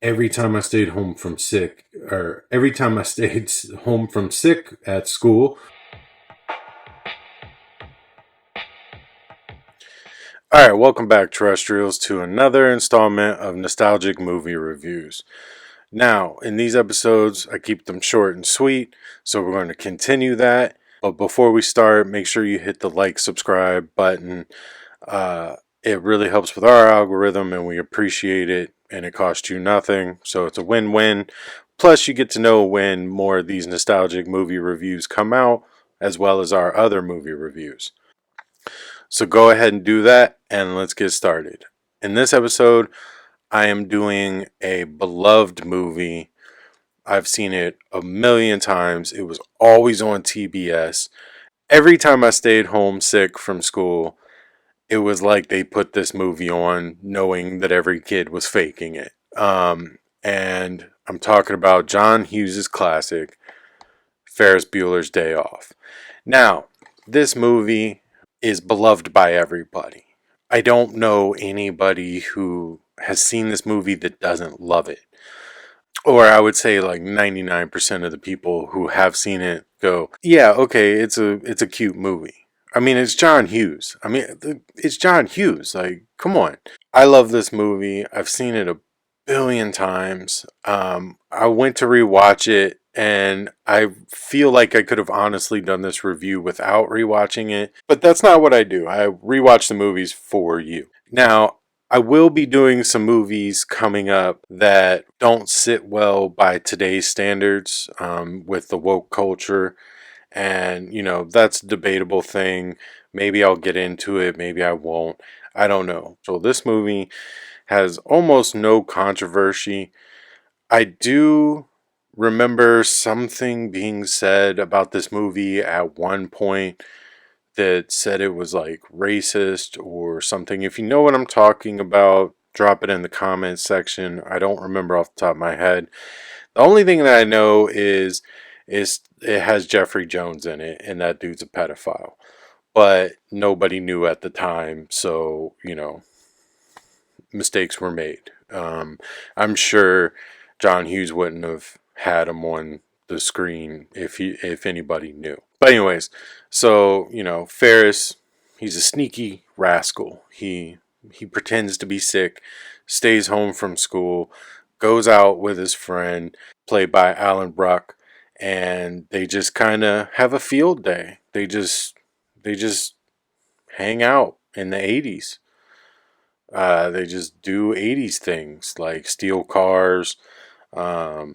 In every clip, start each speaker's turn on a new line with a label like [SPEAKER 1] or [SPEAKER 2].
[SPEAKER 1] every time I stayed home from sick, or every time I stayed home from sick at school. All right, welcome back, terrestrials, to another installment of Nostalgic Movie Reviews. Now, in these episodes, I keep them short and sweet, so we're going to continue that. But before we start, make sure you hit the like, subscribe button. It really helps with our algorithm, and we appreciate it, and it costs you nothing, so it's a win-win. Plus, you get to know when more of these nostalgic movie reviews come out, as well as our other movie reviews. So go ahead and do that, and let's get started. In this episode, I am doing a beloved movie. I've seen it a million times. It was always on TBS. Every time I stayed home sick from school, it was like they put this movie on knowing that every kid was faking it. And I'm talking about John Hughes' classic, Ferris Bueller's Day Off. Now, this movie is beloved by everybody. I don't know anybody who has seen this movie that doesn't love it. Or I would say like 99% of the people who have seen it go, yeah, okay, it's a cute movie. I mean, it's John Hughes. I mean, it's John Hughes. Like, come on. I love this movie. I've seen it a billion times. I went to rewatch it, and I feel like I could have honestly done this review without rewatching it, but that's not what I do. I rewatch the movies for you. Now, I will be doing some movies coming up that don't sit well by today's standards, with the woke culture. And, that's a debatable thing. Maybe I'll get into it, maybe I won't. I don't know. So this movie has almost no controversy. I do remember something being said about this movie at one point that said it was like racist or something. If you know what I'm talking about, drop it in the comments section. I don't remember off the top of my head. The only thing that I know is it has Jeffrey Jones in it, and that dude's a pedophile. But nobody knew at the time, so mistakes were made. I'm sure John Hughes wouldn't have had him on the screen if anybody knew. But anyways, so Ferris, he's a sneaky rascal. He pretends to be sick, stays home from school, goes out with his friend, played by Alan Ruck, and they just kind of have a field day. They just hang out in the 80s. They just do 80s things like steal cars, go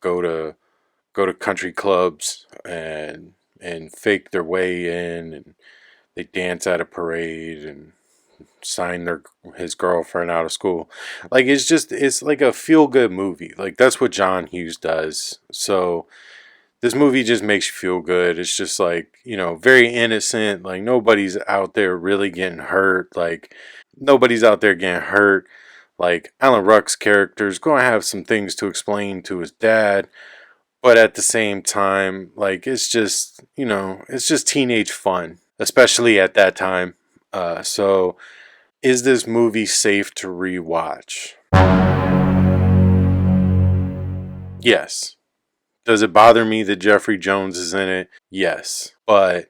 [SPEAKER 1] to country clubs and fake their way in, and they dance at a parade and sign his girlfriend out of school. Like it's like a feel good movie. Like that's what John Hughes does. So this movie just makes you feel good. It's just like, very innocent. Like nobody's out there really getting hurt. Like nobody's out there getting hurt. Like Alan Ruck's character is going to have some things to explain to his dad, but at the same time, like it's just teenage fun, especially at that time. So is this movie safe to rewatch? Yes. Does it bother me that Jeffrey Jones is in it? Yes. But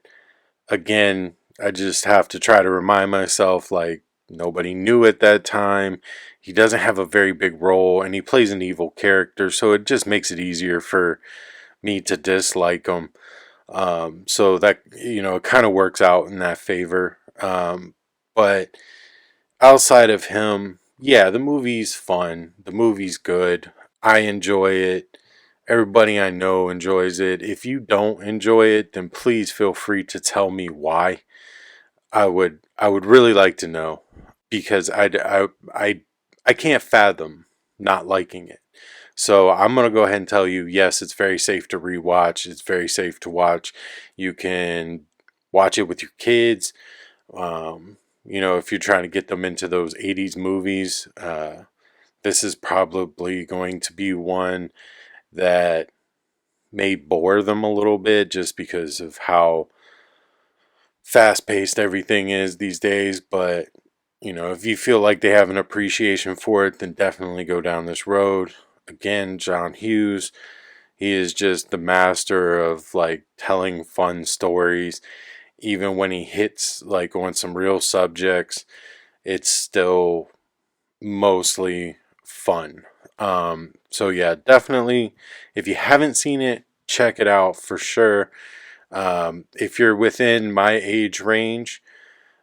[SPEAKER 1] again, I just have to try to remind myself like nobody knew at that time. He doesn't have a very big role, and he plays an evil character, so it just makes it easier for me to dislike him. So that it kind of works out in that favor. But outside of him, yeah, the movie's fun. The movie's good. I enjoy it. Everybody I know enjoys it. If you don't enjoy it, then please feel free to tell me why. I would really like to know, because I can't fathom not liking it. So I'm gonna go ahead and tell you, yes, it's very safe to rewatch. It's very safe to watch. You can watch it with your kids. If you're trying to get them into those 80s movies, this is probably going to be one that may bore them a little bit just because of how fast paced everything is these days. But If you feel like they have an appreciation for it, then definitely go down this road. Again, John Hughes, he is just the master of like telling fun stories. Even when he hits like on some real subjects, it's still mostly fun. So yeah, definitely if you haven't seen it, check it out for sure. If you're within my age range,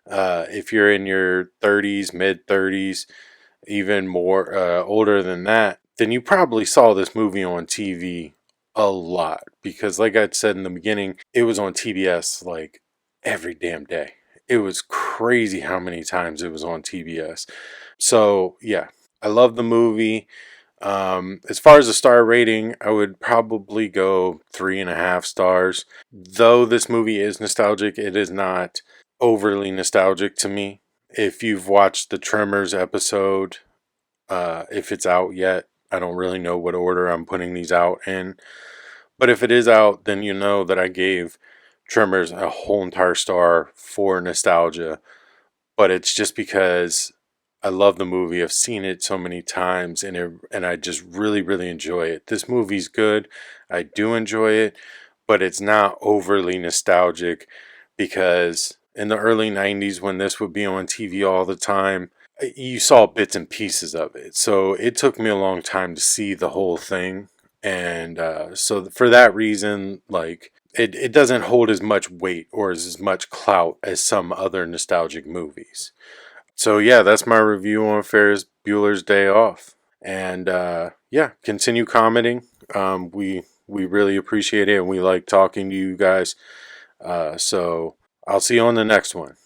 [SPEAKER 1] if you're in your 30s, mid 30s, even more older than that, then you probably saw this movie on TV a lot because, like I said in the beginning, it was on TBS like every damn day. It was crazy how many times it was on TBS. So, yeah, I love the movie. As far as the star rating, I would probably go 3.5 stars. Though this movie is nostalgic, it is not overly nostalgic to me. If you've watched the Tremors episode, if it's out yet, I don't really know what order I'm putting these out in. But if it is out, then you know that I gave Tremors a whole entire star for nostalgia. But it's just because I love the movie. I've seen it so many times, and I just really really enjoy it. This movie's good. I do enjoy it, but it's not overly nostalgic because in the early 90s when this would be on TV all the time, you saw bits and pieces of it. So it took me a long time to see the whole thing. And so for that reason, like it doesn't hold as much weight or as much clout as some other nostalgic movies. So yeah, that's my review on Ferris Bueller's Day Off. And yeah, continue commenting. We really appreciate it, and we like talking to you guys. So I'll see you on the next one.